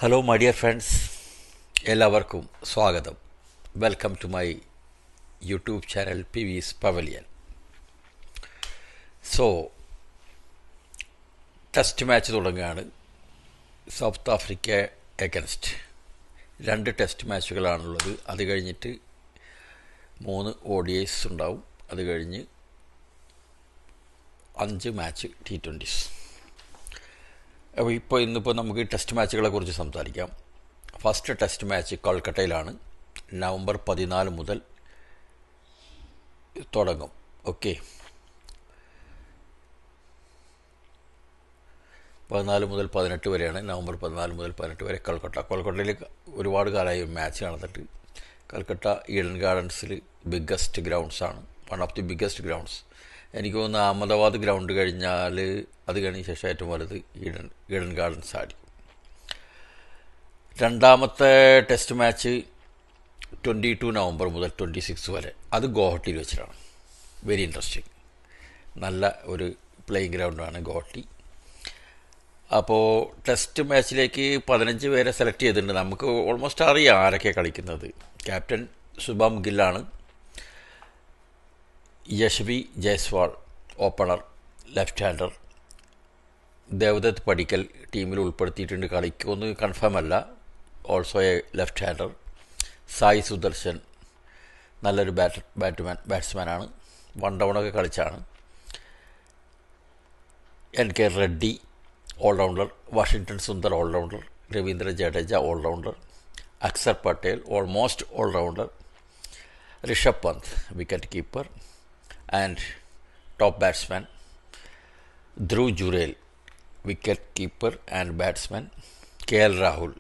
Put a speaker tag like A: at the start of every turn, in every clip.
A: Hello my dear friends, എല്ലാവർക്കും സ്വാഗതം. Welcome to my YouTube channel P Vis Pavilion. So test match തുടങ്ങുകയാണ്. South Africa against 2 test മാച്ചുകളാണുള്ളത്. അത് കഴിഞ്ഞിട്ട് 3 ODIs ഉണ്ടാവും. അത് കഴിഞ്ഞ് 5 മാച്ച് T20s. അപ്പോൾ ഇന്നിപ്പോൾ നമുക്ക് ടെസ്റ്റ് മാച്ചുകളെ കുറിച്ച് സംസാരിക്കാം. ഫസ്റ്റ് ടെസ്റ്റ് മാച്ച് കൊൽക്കട്ടയിലാണ്. നവംബർ 14 മുതൽ തുടങ്ങും. ഓക്കെ, 14 മുതൽ 18 വരെയാണ്. നവംബർ 14 മുതൽ 18 വരെ കൊൽക്കട്ടയിൽ ഒരുപാട് കാലമായി മാച്ച് നടന്നിട്ട്. കൽക്കട്ട ഈഡൻ ഗാർഡൻസിൽ ബിഗ്ഗസ്റ്റ് ഗ്രൗണ്ട്സാണ്, one of the biggest grounds. എനിക്ക് തോന്നുന്നു അഹമ്മദാബാദ് ഗ്രൗണ്ട് കഴിഞ്ഞാൽ അത് കഴിഞ്ഞ ശേഷം ഏറ്റവും വലുത് ഈഡൻ ഗാർഡൻസ് ആയിരിക്കും. രണ്ടാമത്തെ ടെസ്റ്റ് മാച്ച് 22 നവംബർ മുതൽ 26 വരെ, അത് ഗോഹട്ടിയിൽ വെച്ചിട്ടാണ്. Very interesting. നല്ല ഒരു പ്ലേയിങ് ഗ്രൗണ്ടാണ് ഗോഹട്ടി. അപ്പോൾ ടെസ്റ്റ് മാച്ചിലേക്ക് 15 പേരെ സെലക്ട് ചെയ്തിട്ടുണ്ട്. നമുക്ക് ഓൾമോസ്റ്റ് അറിയാം ആരൊക്കെ കളിക്കുന്നത്. ക്യാപ്റ്റൻ ശുഭം ഗില്ലാണ്. Yashasvi Jaiswal opener, left hander. Devdutt Padikkal ടീമിൽ ഉൾപ്പെടുത്തിയിട്ടുണ്ട്. കളിക്കുമെന്ന് കൺഫേം അല്ല. Also a left hander. Sai Sudharsan നല്ലൊരു ബാറ്റ്സ്മാനാണ്. 1 ഡൗണൊക്കെ കളിച്ചാണ്. NK Reddy allrounder. Washington Sundar allrounder. Ravindra Jadeja allrounder. Axar Patel almost allrounder. Rishabh Pant wicket keeper and top batsman. Dhruv Jurel wicket keeper and batsman. KL Rahul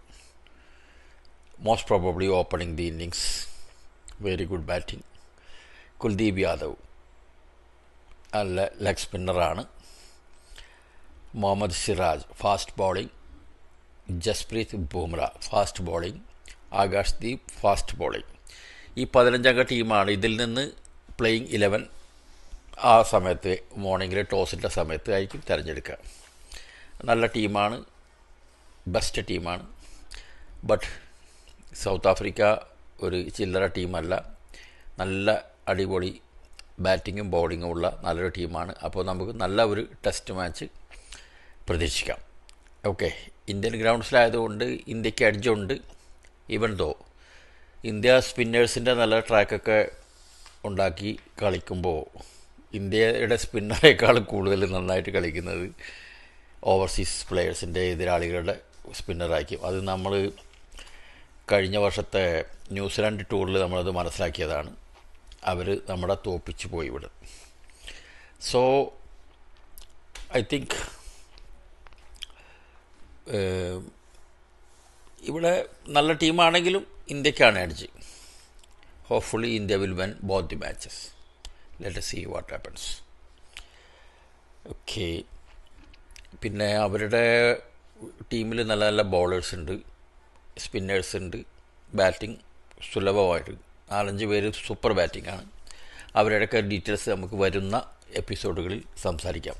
A: most probably opening the innings, very good batting. Kuldeep Yadav leg spinner ആണ്. Mohammad Siraj fast bowling. Jasprit Bumrah fast bowling. Akashdeep fast bowling. ഈ 15-അംഗ ടീമാണ്. ഇതിൽ നിന്ന് playing 11 ആ സമയത്ത് മോർണിംഗിൽ ടോസിൻ്റെ സമയത്ത് ആയിരിക്കും തിരഞ്ഞെടുക്കുക. നല്ല ടീമാണ്, ബെസ്റ്റ് ടീമാണ്. ബട്ട് സൗത്ത് ആഫ്രിക്ക ഒരു ചില്ലറ ടീമല്ല. നല്ല അടിപൊളി ബാറ്റിങ്ങും ബൗളിങ്ങും ഉള്ള നല്ലൊരു ടീമാണ്. അപ്പോൾ നമുക്ക് നല്ല ഒരു ടെസ്റ്റ് മാച്ച് പ്രതീക്ഷിക്കാം. ഓക്കെ, ഇന്ത്യൻ ഗ്രൗണ്ട്സിലായതുകൊണ്ട് ഇന്ത്യക്ക് എഡ്ജുണ്ട്. ഈവൻ ദോ ഇന്ത്യ സ്പിന്നേഴ്സിൻ്റെ നല്ല ട്രാക്കൊക്കെ ഉണ്ടാക്കി കളിക്കുമ്പോൾ ഇന്ത്യയുടെ സ്പിന്നറേക്കാൾ കൂടുതൽ നന്നായിട്ട് കളിക്കുന്നത് ഓവർസീസ് പ്ലെയേഴ്സിൻ്റെ എതിരാളികളുടെ സ്പിന്നറായിരിക്കും. അത് നമ്മൾ കഴിഞ്ഞ വർഷത്തെ ന്യൂസിലാൻഡ് ടൂറിൽ നമ്മളത് മനസ്സിലാക്കിയതാണ്. അവർ നമ്മളെ തോപ്പിച്ച് പോയി ഇവിടെ. സോ ഐ തിങ്ക് ഇവിടെ നല്ല ടീമാണെങ്കിലും ഇന്ത്യക്കാണ് edge. Hopefully India will win both the matches. Let us see what happens. Okay, പിന്നെ അവരുടെ ടീമിൽ നല്ല നല്ല ബോളേഴ്സ് ഉണ്ട്, സ്പിന്നേഴ്സ് ഉണ്ട്. ബാറ്റിംഗ് സുലഭമായിട്ട് 4-5 പേര് സൂപ്പർ ബാറ്റിംഗ് ആണ്. അവരുടെയൊക്കെ ഡീറ്റെയിൽസ് നമുക്ക് വരുന്ന എപ്പിസോഡുകളിൽ സംസാരിക്കാം.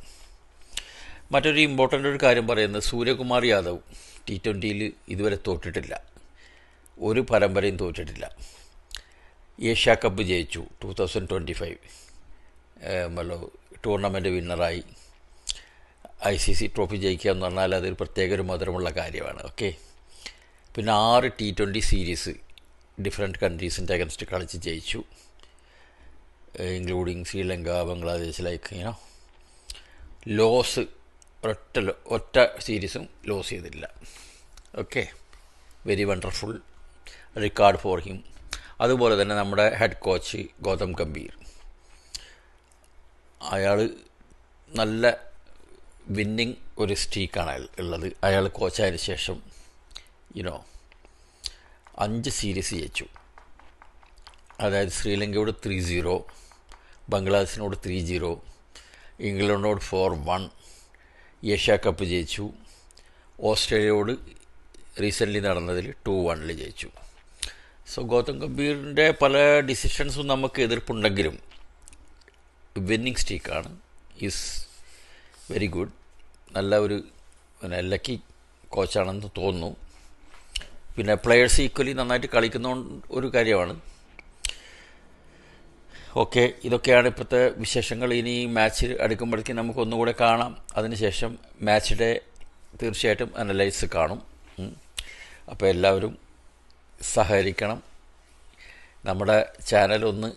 A: മറ്റൊരു ഇമ്പോർട്ടൻ്റ് ഒരു കാര്യം പറയുന്നത്, സൂര്യകുമാർ യാദവ് T20യിൽ ഇതുവരെ തോറ്റിട്ടില്ല. ഒരു പരമ്പരയും തോറ്റിട്ടില്ല. ഏഷ്യ കപ്പ് ജയിച്ചു 2025. ടൂർണമെൻറ്റ് വിന്നറായി. ICC ട്രോഫി ജയിക്കുക എന്ന് പറഞ്ഞാൽ അതൊരു പ്രത്യേക ഒരു മധുരമുള്ള കാര്യമാണ്. ഓക്കെ, പിന്നെ 6 T20 സീരീസ് ഡിഫറെൻറ്റ് കൺട്രീസിൻ്റെ അഗൻസ്റ്റ് കളിച്ച് ജയിച്ചു, including Sri Lanka, Bangladesh. Like loss ഒറ്റ സീരീസും ലോസ് ചെയ്തില്ല. Okay, very wonderful record for him. അതുപോലെ തന്നെ നമ്മുടെ ഹെഡ് കോച്ച് ഗൗതം ഗംഭീർ, അയാൾ നല്ല വിന്നിങ് ഒരു സ്ട്രീക്കാണ് ഉള്ളത്. അയാൾ കോച്ചായതിനു ശേഷം 5 സീരീസ് ജയിച്ചു. അതായത് ശ്രീലങ്കയോട് 3-0, ബംഗ്ലാദേശിനോട് 3-0, ഇംഗ്ലണ്ടിനോട് 4-1, ഏഷ്യ കപ്പ് ജയിച്ചു. ഓസ്ട്രേലിയയോട് റീസെൻ്റ്ലി നടന്നതിൽ 2-1 ജയിച്ചു. സോ ഗൗതം ഗംഭീറിൻ്റെ പല ഡിസിഷൻസും നമുക്ക് എതിർപ്പുണ്ടെങ്കിലും വിന്നിങ് സ്ട്രീക്കാണ്. Is very good. നല്ല ഒരു ലക്കി കോച്ചാണെന്ന് തോന്നുന്നു. പിന്നെ പ്ലെയേഴ്സ് ഈക്വലി നന്നായിട്ട് കളിക്കുന്ന ഒരു കാര്യമാണ്. ഓക്കെ, ഇതൊക്കെയാണ് ഇപ്പോഴത്തെ വിശേഷങ്ങൾ. ഇനി മാച്ച് അടുക്കുമ്പോഴേക്കും നമുക്ക് ഒന്നുകൂടെ കാണാം. അതിനുശേഷം മാച്ച് ഡേ തീർച്ചയായിട്ടും അനലൈസ് കാണും. അപ്പോൾ എല്ലാവരും സഹകരിക്കണം. നമ്മുടെ ചാനൽ ഒന്ന്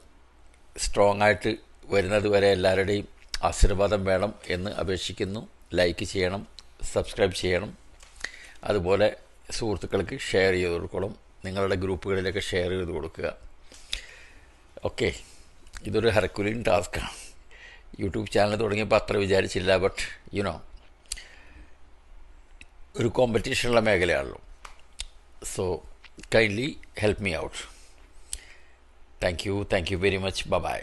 A: സ്ട്രോങ് ആയിട്ട് വരുന്നത് വരെ എല്ലാവരുടെയും ആശീർവാദം വേണം എന്ന് അപേക്ഷിക്കുന്നു. ലൈക്ക് ചെയ്യണം, സബ്സ്ക്രൈബ് ചെയ്യണം. അതുപോലെ സുഹൃത്തുക്കൾക്ക് ഷെയർ ചെയ്ത് കൊടുക്കണം. നിങ്ങളുടെ ഗ്രൂപ്പുകളിലൊക്കെ ഷെയർ ചെയ്ത് കൊടുക്കുക. ഓക്കെ, ഇതൊരു ഹെർക്കുലിൻ ടാസ്ക്കാണ്. യൂട്യൂബ് ചാനൽ തുടങ്ങിയപ്പോൾ അത്ര വിചാരിച്ചില്ല. ബട്ട് യുനോ ഒരു കോമ്പറ്റീഷനുള്ള മേഖലയാണല്ലോ. So kindly help me out. Thank you very much. By.